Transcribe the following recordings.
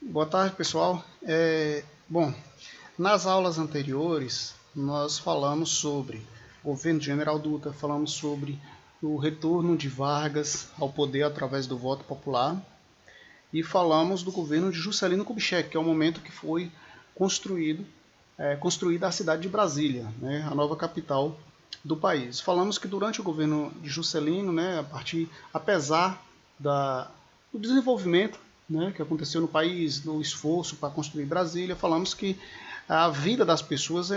Boa tarde, pessoal. Bom, nas aulas anteriores nós falamos sobre o governo de General Dutra, falamos sobre o retorno de Vargas ao poder através do voto popular e falamos do governo de Juscelino Kubitschek, que é o momento que foi construída a cidade de Brasília, né, a nova capital do país. Falamos que durante o governo de Juscelino, né, apesar do desenvolvimento, né, que aconteceu no país, no esforço para construir Brasília, falamos que a vida das pessoas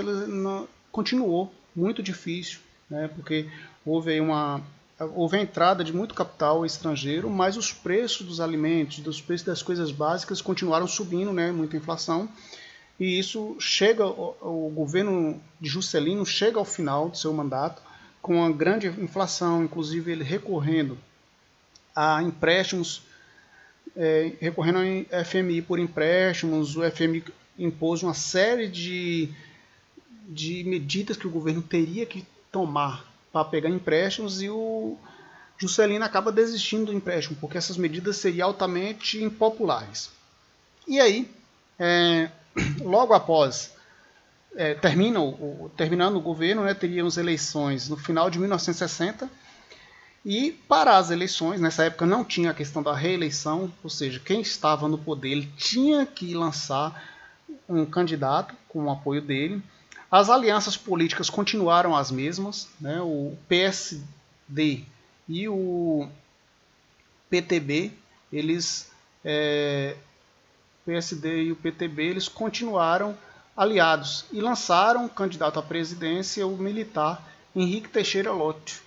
continuou muito difícil, né, porque houve a entrada de muito capital estrangeiro, mas os preços dos alimentos, dos preços das coisas básicas continuaram subindo, né, muita inflação, e isso o governo de Juscelino chega ao final do seu mandato com uma grande inflação, inclusive ele recorrendo a empréstimos, recorrendo ao FMI por empréstimos. O FMI impôs uma série de medidas que o governo teria que tomar para pegar empréstimos, e o Juscelino acaba desistindo do empréstimo, porque essas medidas seriam altamente impopulares. E aí, logo após terminando o governo, né, teríamos eleições no final de 1960, e para as eleições, nessa época não tinha a questão da reeleição, ou seja, quem estava no poder ele tinha que lançar um candidato com o apoio dele. As alianças políticas continuaram as mesmas, né? O PSD e o PTB, eles continuaram aliados e lançaram o candidato à presidência, o militar Henrique Teixeira Lott.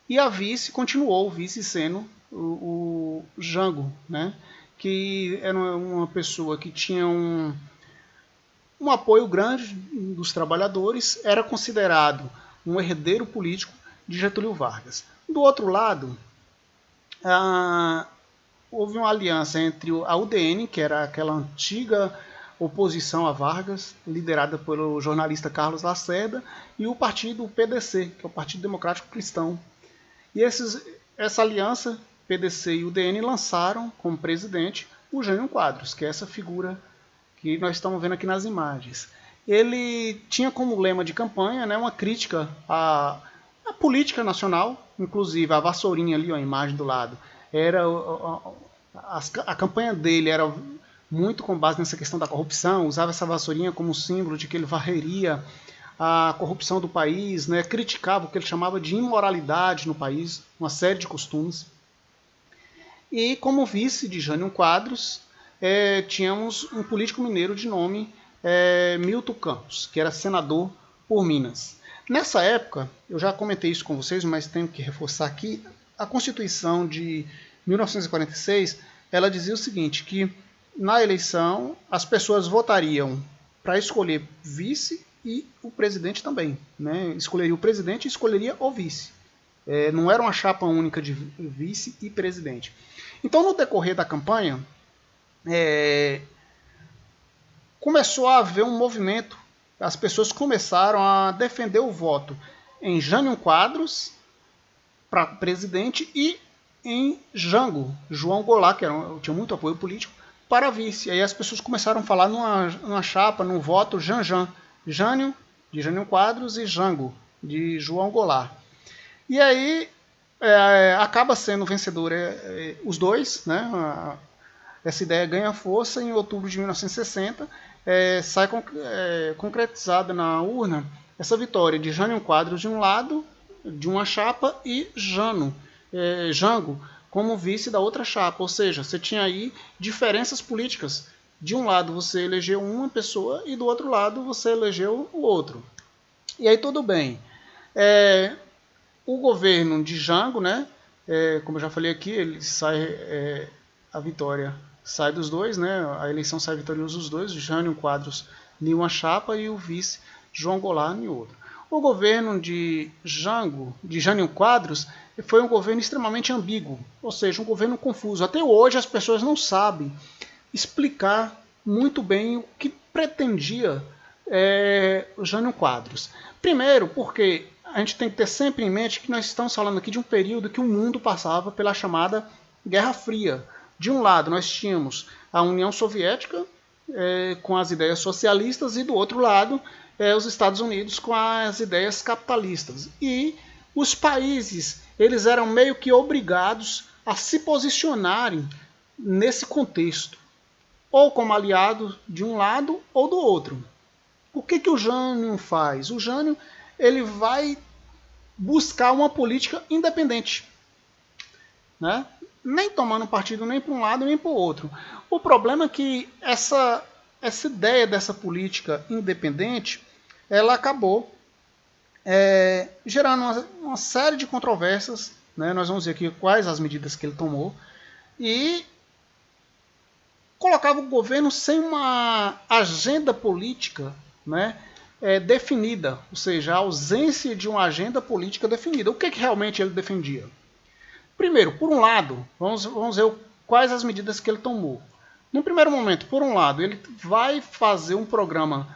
E a vice continuou, o vice sendo o Jango, né? Que era uma pessoa que tinha um apoio grande dos trabalhadores, era considerado um herdeiro político de Getúlio Vargas. Do outro lado, houve uma aliança entre a UDN, que era aquela antiga oposição a Vargas, liderada pelo jornalista Carlos Lacerda, e o partido PDC, que é o Partido Democrático Cristão. E essa aliança, PDC e UDN, lançaram como presidente o Jânio Quadros, que é essa figura que nós estamos vendo aqui nas imagens. Ele tinha como lema de campanha, né, uma crítica à política nacional, inclusive a vassourinha ali, ó, a imagem do lado, a campanha dele era muito com base nessa questão da corrupção, usava essa vassourinha como símbolo de que ele varreria a corrupção do país, né, criticava o que ele chamava de imoralidade no país, uma série de costumes. E como vice de Jânio Quadros, tínhamos um político mineiro de nome Milton Campos, que era senador por Minas. Nessa época, eu já comentei isso com vocês, mas tenho que reforçar aqui, a Constituição de 1946, ela dizia o seguinte, que na eleição as pessoas votariam para escolher vice e o presidente também, né? Escolheria o presidente e escolheria o vice. Não era uma chapa única de vice e presidente. Então, no decorrer da campanha, começou a haver um movimento, as pessoas começaram a defender o voto em Jânio Quadros para presidente e em Jango, João Goulart, que tinha muito apoio político, para vice. Aí as pessoas começaram a falar numa chapa, num voto Janjan, Jânio, de Jânio Quadros, e Jango, de João Goulart. E aí acaba sendo vencedor os dois, né? Essa ideia ganha força em outubro de 1960, sai concretizada na urna essa vitória de Jânio Quadros de um lado, de uma chapa, e Jango como vice da outra chapa. Ou seja, você tinha aí diferenças políticas. De um lado você elegeu uma pessoa e do outro lado você elegeu o outro. E aí tudo bem. O governo de Jango, né, como eu já falei aqui, ele sai, a vitória sai dos dois, né, a eleição sai vitoriosa dos dois, Jânio Quadros em uma chapa e o vice João Goulart em outra. O governo de Jânio Quadros, foi um governo extremamente ambíguo, ou seja, um governo confuso. Até hoje as pessoas não sabem explicar muito bem o que pretendia o Jânio Quadros. Primeiro, porque a gente tem que ter sempre em mente que nós estamos falando aqui de um período que o mundo passava pela chamada Guerra Fria. De um lado, nós tínhamos a União Soviética, com as ideias socialistas e do outro lado os Estados Unidos com as ideias capitalistas. E os países eles eram meio que obrigados a se posicionarem nesse contexto, ou como aliado de um lado ou do outro. O que o Jânio faz? O Jânio ele vai buscar uma política independente, né? Nem tomando partido nem para um lado nem para o outro. O problema é que essa ideia dessa política independente ela acabou gerando uma série de controvérsias, né? Nós vamos ver aqui quais as medidas que ele tomou, e colocava o governo sem uma agenda política, né, definida, ou seja, a ausência de uma agenda política definida. O que realmente ele defendia? Primeiro, por um lado, vamos ver quais as medidas que ele tomou. No primeiro momento, por um lado, ele vai fazer um programa,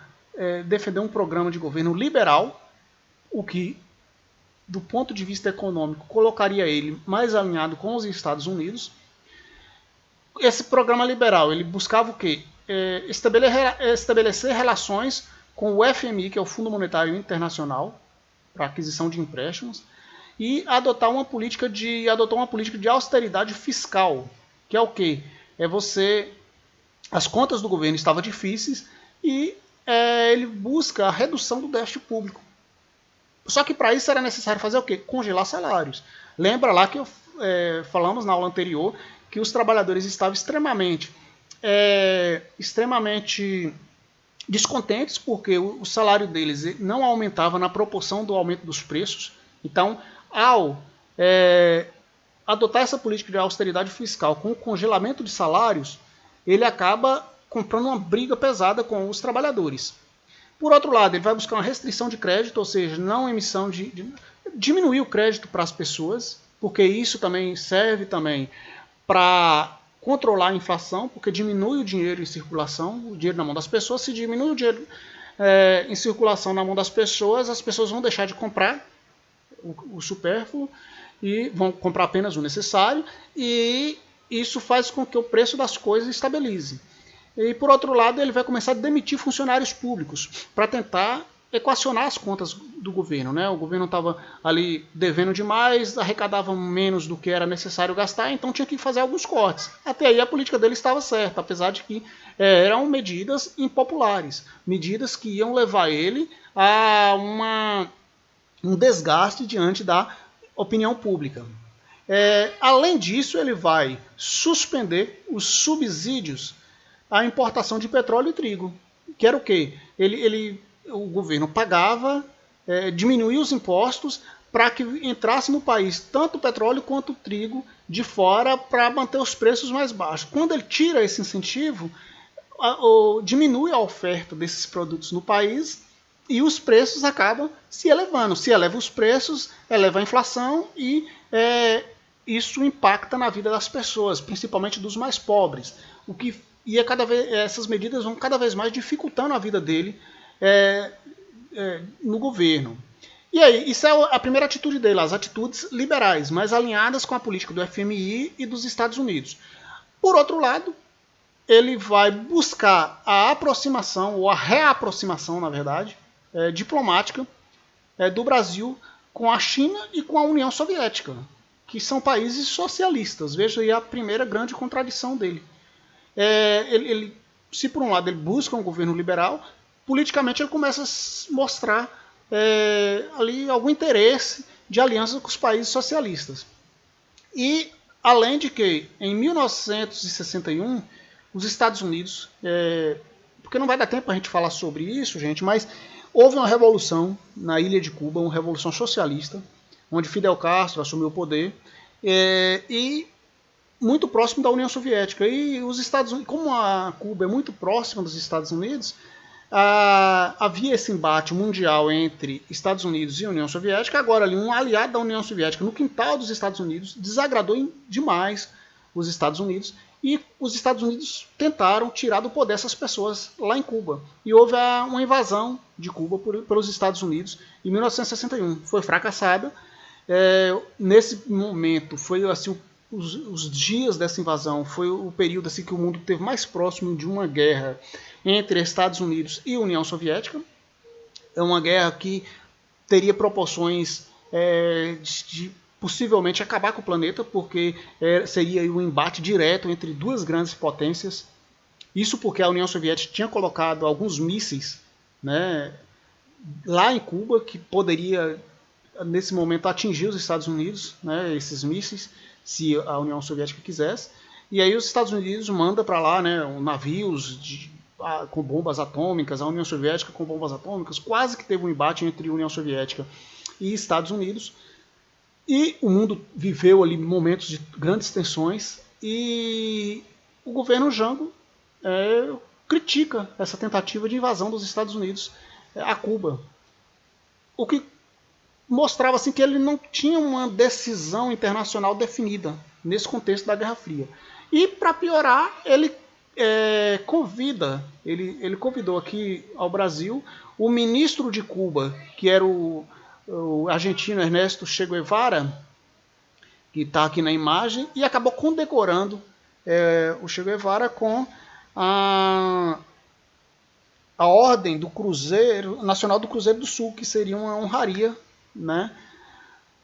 defender um programa de governo liberal, o que, do ponto de vista econômico, colocaria ele mais alinhado com os Estados Unidos. Esse programa liberal, ele buscava o quê? Estabelecer relações com o FMI, que é o Fundo Monetário Internacional, para aquisição de empréstimos, e adotou uma política de austeridade fiscal, que é o quê? As contas do governo estavam difíceis e ele busca a redução do déficit público. Só que para isso era necessário fazer o quê? Congelar salários. Lembra lá que falamos na aula anterior que os trabalhadores estavam extremamente descontentes porque o salário deles não aumentava na proporção do aumento dos preços. Então, ao adotar essa política de austeridade fiscal com o congelamento de salários, ele acaba comprando uma briga pesada com os trabalhadores. Por outro lado, ele vai buscar uma restrição de crédito, ou seja, não emissão diminuir o crédito para as pessoas, porque isso também serve para controlar a inflação, porque diminui o dinheiro em circulação, o dinheiro na mão das pessoas. Se diminui o dinheiro em circulação na mão das pessoas, as pessoas vão deixar de comprar o supérfluo e vão comprar apenas o necessário, e isso faz com que o preço das coisas estabilize. E, por outro lado, ele vai começar a demitir funcionários públicos para tentar equacionar as contas do governo, né? O governo estava ali devendo demais, arrecadava menos do que era necessário gastar, então tinha que fazer alguns cortes. Até aí a política dele estava certa, apesar de que eram medidas impopulares, medidas que iam levar ele a um desgaste diante da opinião pública. Além disso, ele vai suspender os subsídios à importação de petróleo e trigo, que era o quê? O governo pagava, diminuía os impostos para que entrasse no país tanto o petróleo quanto o trigo de fora para manter os preços mais baixos. Quando ele tira esse incentivo, diminui a oferta desses produtos no país e os preços acabam se elevando. Se eleva os preços, eleva a inflação e isso impacta na vida das pessoas, principalmente dos mais pobres. Essas medidas vão cada vez mais dificultando a vida dele no governo. E aí, isso é a primeira atitude dele, as atitudes liberais, mais alinhadas com a política do FMI e dos Estados Unidos. Por outro lado, ele vai buscar a aproximação, ou a reaproximação, na verdade, diplomática do Brasil com a China e com a União Soviética, que são países socialistas. Veja aí a primeira grande contradição dele. Se por um lado ele busca um governo liberal, politicamente ele começa a mostrar ali algum interesse de aliança com os países socialistas. E além de que em 1961 os Estados Unidos, porque não vai dar tempo para a gente falar sobre isso, gente, mas houve uma revolução na ilha de Cuba, uma revolução socialista, onde Fidel Castro assumiu o poder, e muito próximo da União Soviética. E os Estados Unidos, como a Cuba é muito próxima dos Estados Unidos, havia esse embate mundial entre Estados Unidos e União Soviética. Agora ali um aliado da União Soviética no quintal dos Estados Unidos desagradou demais os Estados Unidos, e os Estados Unidos tentaram tirar do poder essas pessoas lá em Cuba. E houve uma invasão de Cuba pelos Estados Unidos em 1961. Foi fracassada. Nesse momento foi assim, os dias dessa invasão foi o período assim, que o mundo esteve mais próximo de uma guerra entre Estados Unidos e União Soviética. É uma guerra que teria proporções de possivelmente acabar com o planeta, porque seria um embate direto entre duas grandes potências. Isso porque a União Soviética tinha colocado alguns mísseis, né, lá em Cuba, que poderia, nesse momento, atingir os Estados Unidos, né, esses mísseis, se a União Soviética quisesse. E aí os Estados Unidos manda para lá, né, navios com bombas atômicas, a União Soviética com bombas atômicas. Quase que teve um embate entre a União Soviética e Estados Unidos. E o mundo viveu ali momentos de grandes tensões, e o governo Jango critica essa tentativa de invasão dos Estados Unidos a Cuba. O que mostrava assim, que ele não tinha uma decisão internacional definida nesse contexto da Guerra Fria. E, para piorar, ele convidou aqui ao Brasil o ministro de Cuba, que era o argentino Ernesto Che Guevara, que está aqui na imagem, e acabou condecorando o Che Guevara com a Ordem do Cruzeiro Nacional do Cruzeiro do Sul, que seria uma honraria, né,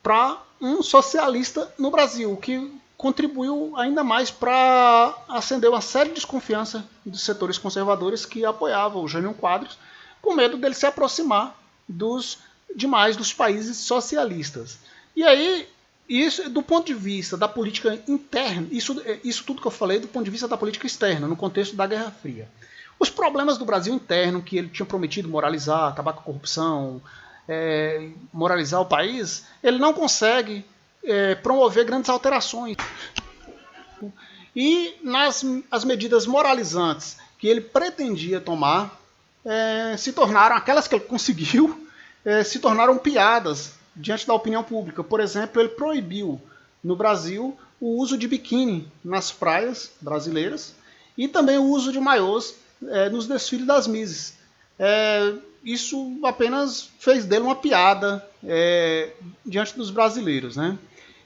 para um socialista no Brasil, o que contribuiu ainda mais para acender uma séria desconfiança dos setores conservadores que apoiavam o Jânio Quadros, com medo dele se aproximar dos países socialistas. E aí, isso do ponto de vista da política interna, isso tudo que eu falei do ponto de vista da política externa, no contexto da Guerra Fria. Os problemas do Brasil interno, que ele tinha prometido moralizar, acabar com a corrupção, moralizar o país, ele não consegue promover grandes alterações. E as medidas moralizantes que ele pretendia tomar se tornaram, aquelas que ele conseguiu, se tornaram piadas diante da opinião pública. Por exemplo, ele proibiu no Brasil o uso de biquíni nas praias brasileiras e também o uso de maiôs nos desfiles das Misses. Isso apenas fez dele uma piada diante dos brasileiros, né?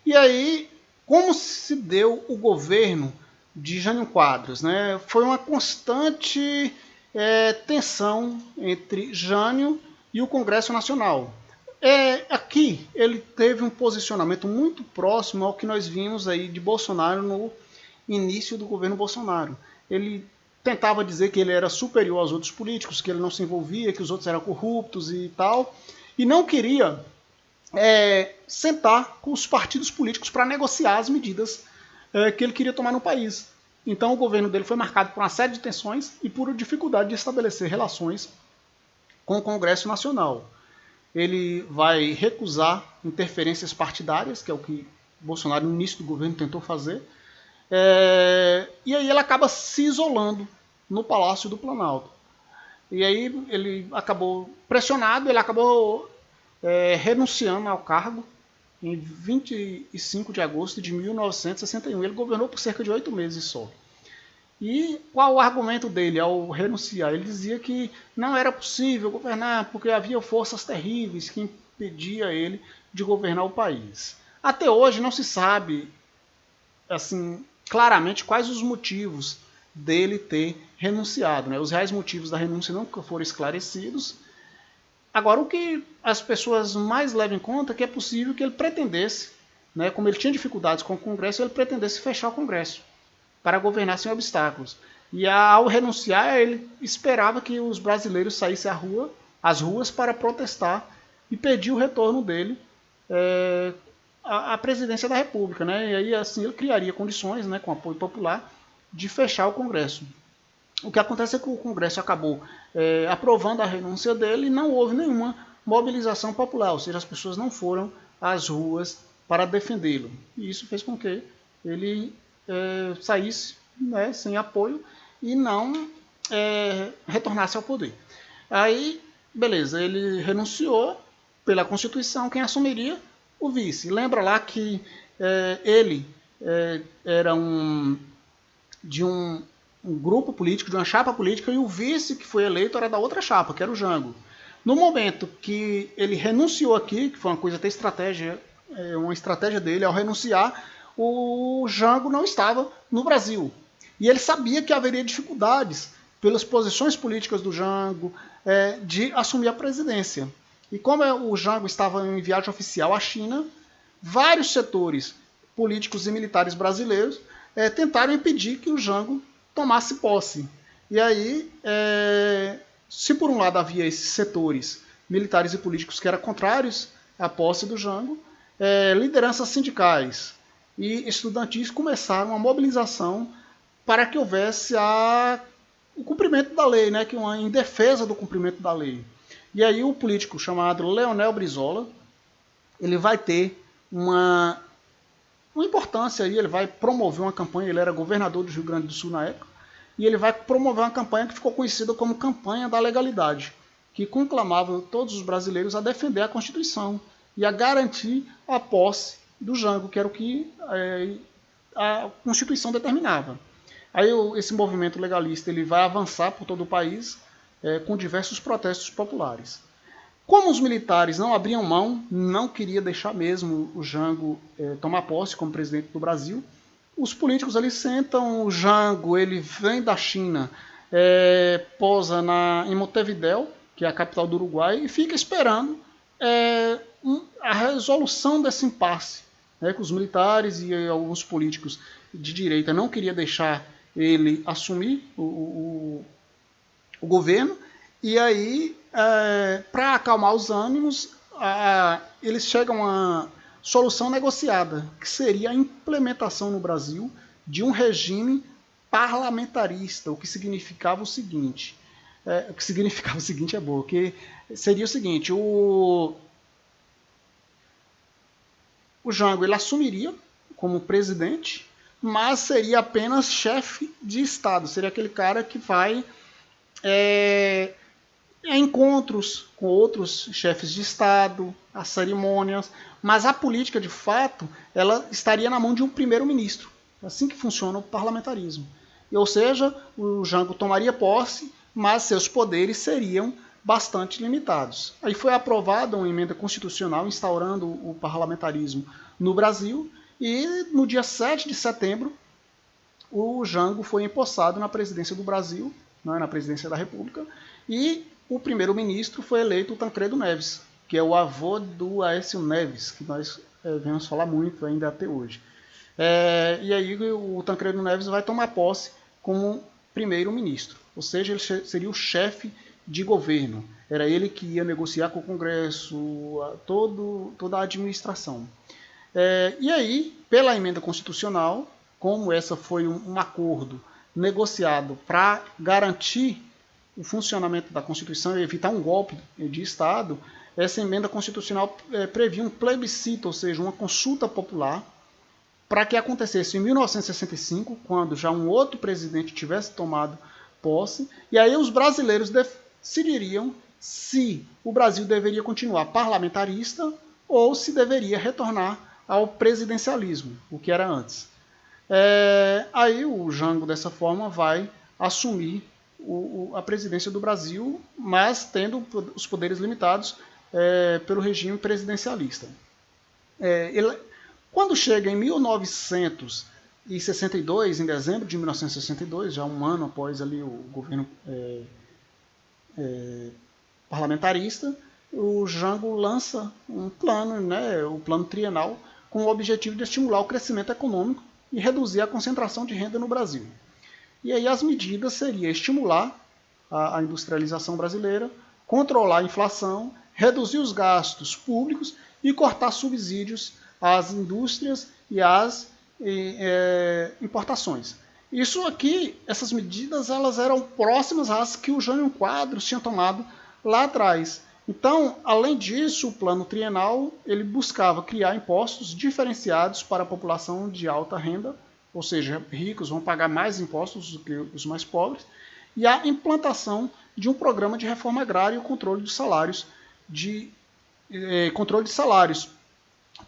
E aí, como se deu o governo de Jânio Quadros, né? Foi uma constante tensão entre Jânio e o Congresso Nacional. Aqui ele teve um posicionamento muito próximo ao que nós vimos aí de Bolsonaro no início do governo Bolsonaro. Ele tentava dizer que ele era superior aos outros políticos, que ele não se envolvia, que os outros eram corruptos e tal, e não queria sentar com os partidos políticos para negociar as medidas que ele queria tomar no país. Então o governo dele foi marcado por uma série de tensões e por dificuldade de estabelecer relações com o Congresso Nacional. Ele vai recusar interferências partidárias, que é o que Bolsonaro no início do governo tentou fazer, e aí ele acaba se isolando no Palácio do Planalto. E aí ele acabou pressionado, ele acabou renunciando ao cargo em 25 de agosto de 1961. Ele governou por cerca de 8 meses só. E qual o argumento dele ao renunciar? Ele dizia que não era possível governar porque havia forças terríveis que impediam ele de governar o país. Até hoje não se sabe assim, claramente quais os motivos dele ter renunciado, né? Os reais motivos da renúncia nunca foram esclarecidos. Agora, o que as pessoas mais levam em conta é que é possível que ele pretendesse, né, como ele tinha dificuldades com o Congresso, ele pretendesse fechar o Congresso para governar sem obstáculos. E ao renunciar, ele esperava que os brasileiros saíssem às ruas para protestar e pedir o retorno dele à presidência da República, né? E aí assim ele criaria condições, né, com apoio popular, de fechar o Congresso. O que acontece é que o Congresso acabou aprovando a renúncia dele e não houve nenhuma mobilização popular, ou seja, as pessoas não foram às ruas para defendê-lo. E isso fez com que ele saísse, né, sem apoio e não retornasse ao poder. Aí, beleza, ele renunciou. Pela Constituição, quem assumiria? O vice. Lembra lá que ele era de um grupo político, de uma chapa política, e o vice que foi eleito era da outra chapa, que era o Jango. No momento que ele renunciou aqui, que foi uma coisa até uma estratégia dele, ao renunciar, o Jango não estava no Brasil. E ele sabia que haveria dificuldades pelas posições políticas do Jango de assumir a presidência. E como o Jango estava em viagem oficial à China, vários setores políticos e militares brasileiros tentaram impedir que o Jango tomasse posse. E aí, se por um lado havia esses setores militares e políticos que eram contrários à posse do Jango, lideranças sindicais e estudantis começaram uma mobilização para que houvesse o cumprimento da lei, né, em defesa do cumprimento da lei. E aí o político chamado Leonel Brizola, ele vai ter uma importância aí, ele vai promover uma campanha, ele era governador do Rio Grande do Sul na época, e ele vai promover uma campanha que ficou conhecida como Campanha da Legalidade, que conclamava todos os brasileiros a defender a Constituição e a garantir a posse do Jango, que era o que a Constituição determinava. Aí esse movimento legalista ele vai avançar por todo o país com diversos protestos populares. Como os militares não abriam mão, não queria deixar mesmo o Jango tomar posse como presidente do Brasil, os políticos ali sentam o Jango, ele vem da China, posa em Montevidéu, que é a capital do Uruguai, e fica esperando a resolução desse impasse, que os militares e alguns políticos de direita não queriam deixar ele assumir o governo, e aí, para acalmar os ânimos, eles chegam a uma solução negociada, que seria a implementação no Brasil de um regime parlamentarista, o que significava o seguinte. O que significava o seguinte é bom, que seria o seguinte, o Jango ele assumiria como presidente, mas seria apenas chefe de Estado, seria aquele cara que vai encontros com outros chefes de Estado, as cerimônias, mas a política, de fato, ela estaria na mão de um primeiro-ministro. É assim que funciona o parlamentarismo. Ou seja, o Jango tomaria posse, mas seus poderes seriam bastante limitados. Aí foi aprovada uma emenda constitucional instaurando o parlamentarismo no Brasil, e no dia 7 de setembro, o Jango foi empossado na presidência do Brasil, na presidência da República, e o primeiro-ministro foi eleito o Tancredo Neves, que é o avô do Aécio Neves, que nós vemos falar muito ainda até hoje. E aí o Tancredo Neves vai tomar posse como primeiro-ministro, ou seja, ele seria o chefe de governo. Era ele que ia negociar com o Congresso, toda a administração. E aí, pela emenda constitucional, como essa foi um acordo negociado para garantir o funcionamento da Constituição e evitar um golpe de Estado, essa emenda constitucional previa um plebiscito, ou seja, uma consulta popular, para que acontecesse em 1965, quando já um outro presidente tivesse tomado posse, e aí os brasileiros decidiriam se o Brasil deveria continuar parlamentarista ou se deveria retornar ao presidencialismo, o que era antes. Aí o Jango, dessa forma, vai assumir a presidência do Brasil, mas tendo os poderes limitados pelo regime presidencialista. Quando chega em 1962, em dezembro de 1962, já um ano após ali o governo parlamentarista, o Jango lança um plano, o plano trienal, com o objetivo de estimular o crescimento econômico e reduzir a concentração de renda no Brasil. E aí as medidas seriam estimular a industrialização brasileira, controlar a inflação, reduzir os gastos públicos e cortar subsídios às indústrias e às importações. Isso aqui, essas medidas, elas eram próximas às que o Jânio Quadros tinha tomado lá atrás. Então, além disso, o plano trienal ele buscava criar impostos diferenciados para a população de alta renda, ou seja, ricos vão pagar mais impostos do que os mais pobres, e a implantação de um programa de reforma agrária e o controle de salários,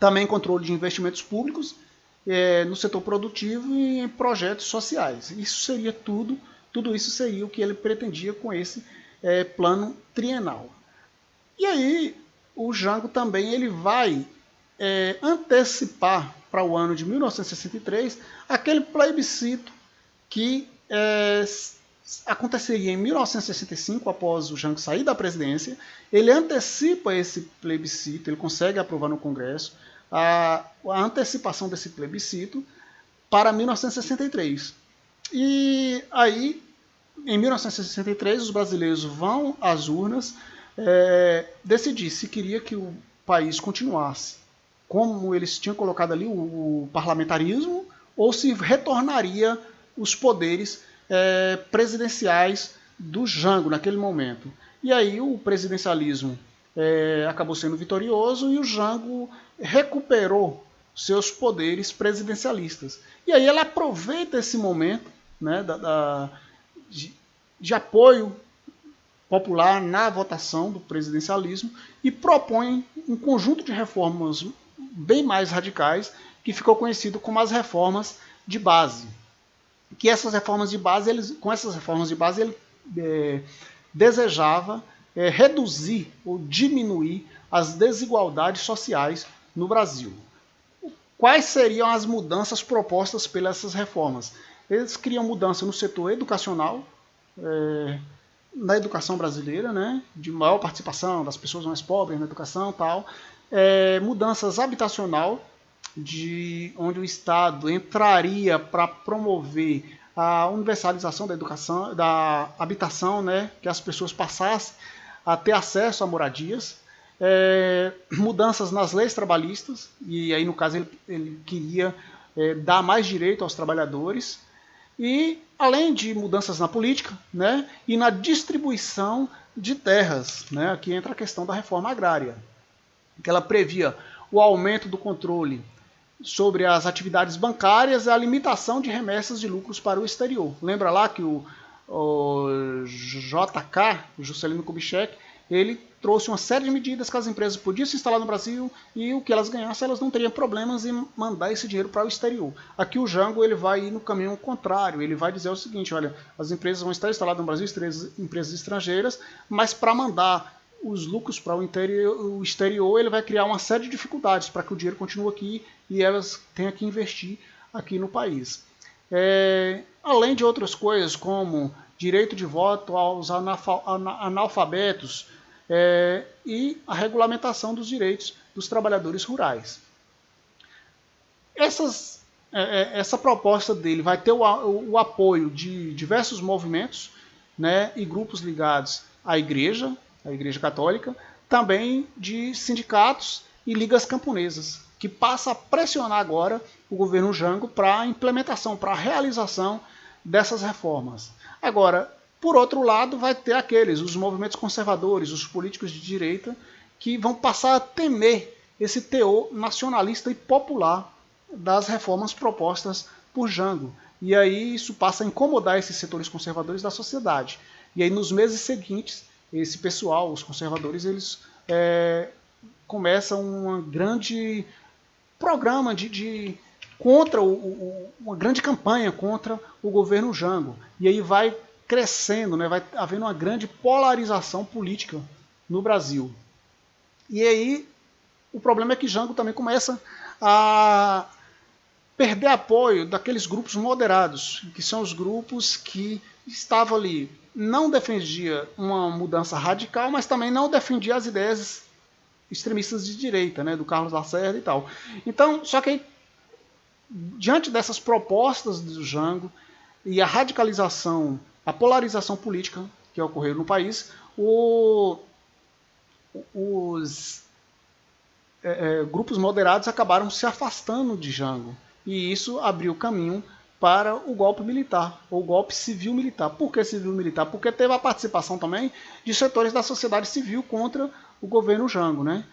também controle de investimentos públicos no setor produtivo e em projetos sociais. Isso seria tudo isso seria o que ele pretendia com esse plano trienal. E aí o Jango também ele vai antecipar para o ano de 1963 aquele plebiscito que aconteceria em 1965, após o Jango sair da presidência. Ele antecipa esse plebiscito, ele consegue aprovar no Congresso a antecipação desse plebiscito para 1963. E aí, em 1963, os brasileiros vão às urnas decidir se queria que o país continuasse como eles tinham colocado ali o parlamentarismo, ou se retornaria os poderes presidenciais do Jango naquele momento. E aí o presidencialismo acabou sendo vitorioso e o Jango recuperou seus poderes presidencialistas. E aí ele aproveita esse momento, né, de apoio popular na votação do presidencialismo e propõe um conjunto de reformas bem mais radicais que ficou conhecido como as reformas de base. Que essas reformas de base, com essas reformas de base, ele desejava reduzir ou diminuir as desigualdades sociais no Brasil. Quais seriam as mudanças propostas pelas essas reformas? Eles queriam mudança no setor educacional, na educação brasileira, né, de maior participação das pessoas mais pobres na educação, tal, mudanças habitacional, onde o Estado entraria para promover a universalização da educação, da habitação, né, que as pessoas passassem a ter acesso a moradias, mudanças nas leis trabalhistas, e aí no caso ele queria dar mais direito aos trabalhadores, e além de mudanças na política, né, e na distribuição de terras, né, aqui entra a questão da reforma agrária, que ela previa o aumento do controle sobre as atividades bancárias e a limitação de remessas de lucros para o exterior. Lembra lá que o JK, o Juscelino Kubitschek, ele trouxe uma série de medidas que as empresas podiam se instalar no Brasil e o que elas ganhassem, elas não teriam problemas em mandar esse dinheiro para o exterior. Aqui o Jango ele vai ir no caminho contrário, ele vai dizer o seguinte, olha, as empresas vão estar instaladas no Brasil, empresas estrangeiras, mas para mandar os lucros para o exterior, ele vai criar uma série de dificuldades para que o dinheiro continue aqui e elas tenham que investir aqui no país. Além de outras coisas, como direito de voto aos analfabetos e a regulamentação dos direitos dos trabalhadores rurais. Essa proposta dele vai ter o apoio de diversos movimentos, né, e grupos ligados à Igreja Católica, também de sindicatos e ligas camponesas, que passa a pressionar agora o governo Jango para a implementação, para a realização dessas reformas. Agora, por outro lado, vai ter os movimentos conservadores, os políticos de direita, que vão passar a temer esse teor nacionalista e popular das reformas propostas por Jango. E aí isso passa a incomodar esses setores conservadores da sociedade. E aí nos meses seguintes, esse pessoal, os conservadores, eles começam um grande programa contra uma grande campanha contra o governo Jango. E aí vai crescendo, né, vai havendo uma grande polarização política no Brasil. E aí o problema é que Jango também começa a perder apoio daqueles grupos moderados, que são os grupos que estavam ali, não defendia uma mudança radical, mas também não defendia as ideias extremistas de direita, né, do Carlos Lacerda e tal. Então, só que aí, diante dessas propostas do Jango e a radicalização, a polarização política que ocorreu no país, os grupos moderados acabaram se afastando de Jango. E isso abriu caminho para o golpe militar, ou golpe civil-militar. Por que civil-militar? Porque teve a participação também de setores da sociedade civil contra o governo Jango, né?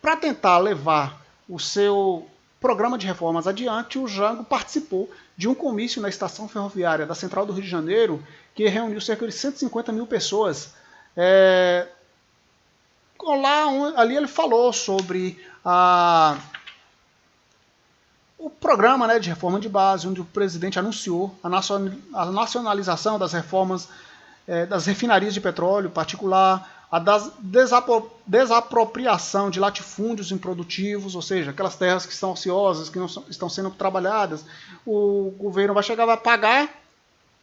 Para tentar levar o seu programa de reformas adiante, o Jango participou de um comício na estação ferroviária da Central do Rio de Janeiro, que reuniu cerca de 150 mil pessoas. Ali ele falou sobre o programa, né, de reforma de base, onde o presidente anunciou a nacionalização das reformas das refinarias de petróleo particular, a desapropriação de latifúndios improdutivos, ou seja, aquelas terras que estão ociosas, que não estão sendo trabalhadas, o governo vai chegar, vai pagar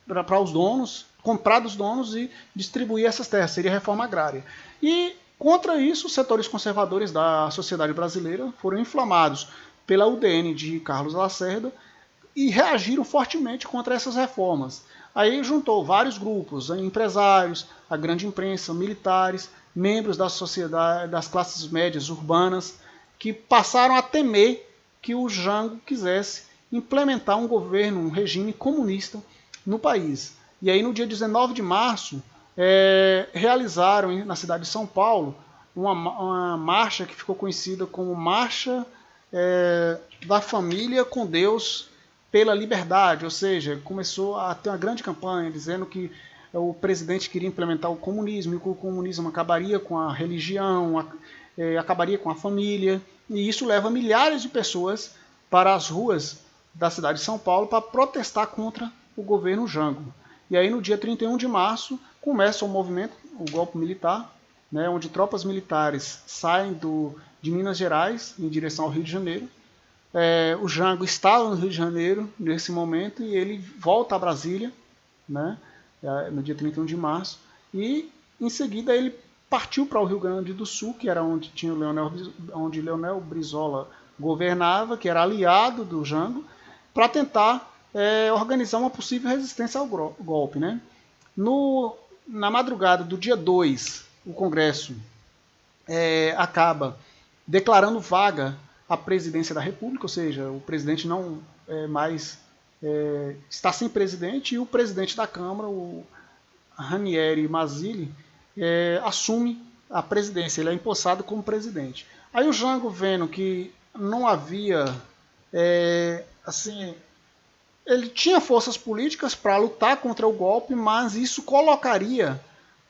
para os donos, comprar dos donos e distribuir essas terras, seria reforma agrária. E contra isso, os setores conservadores da sociedade brasileira foram inflamados pela UDN de Carlos Lacerda e reagiram fortemente contra essas reformas. Aí juntou vários grupos, empresários, a grande imprensa, militares, membros da sociedade, das classes médias urbanas, que passaram a temer que o Jango quisesse implementar um governo, um regime comunista no país. E aí no dia 19 de março, realizaram na cidade de São Paulo uma marcha que ficou conhecida como Marcha da Família com Deus pela Liberdade, ou seja, começou a ter uma grande campanha dizendo que o presidente queria implementar o comunismo e que o comunismo acabaria com a religião, acabaria com a família, e isso leva milhares de pessoas para as ruas da cidade de São Paulo para protestar contra o governo Jango. E aí no dia 31 de março começa o movimento, o golpe militar, né, onde tropas militares saem de Minas Gerais em direção ao Rio de Janeiro. O Jango estava no Rio de Janeiro nesse momento e ele volta a Brasília, né, no dia 31 de março, e em seguida ele partiu para o Rio Grande do Sul, que era onde Leonel Brizola governava, que era aliado do Jango, para tentar organizar uma possível resistência ao golpe. Né? Na madrugada do dia 2, o Congresso acaba declarando vaga a presidência da República, ou seja, o presidente não mais está sem presidente, e o presidente da Câmara, o Ranieri Mazzilli, assume a presidência, ele é empossado como presidente. Aí o Jango, vendo que não havia, ele tinha forças políticas para lutar contra o golpe, mas isso colocaria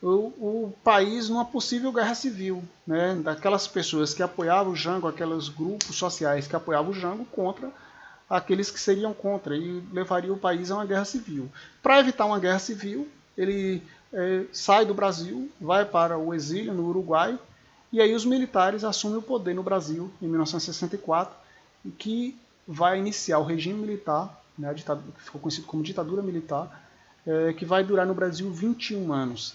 o país numa possível guerra civil, né? Daquelas pessoas que apoiavam o Jango, aqueles grupos sociais que apoiavam o Jango contra aqueles que seriam contra, e levaria o país a uma guerra civil. Para evitar uma guerra civil, ele sai do Brasil, vai para o exílio no Uruguai, e aí os militares assumem o poder no Brasil em 1964, e que vai iniciar o regime militar, né, que ficou conhecido como ditadura militar, que vai durar no Brasil 21 anos.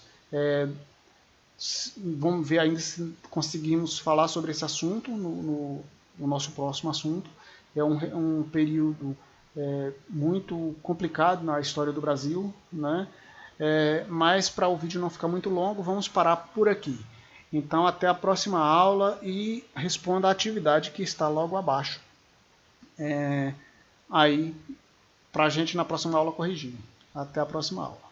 Vamos ver ainda se conseguimos falar sobre esse assunto no nosso próximo assunto. É um período muito complicado na história do Brasil, né? Mas para o vídeo não ficar muito longo, vamos parar por aqui. Então até a próxima aula e responda a atividade que está logo abaixo. Aí para a gente na próxima aula corrigir. Até a próxima aula.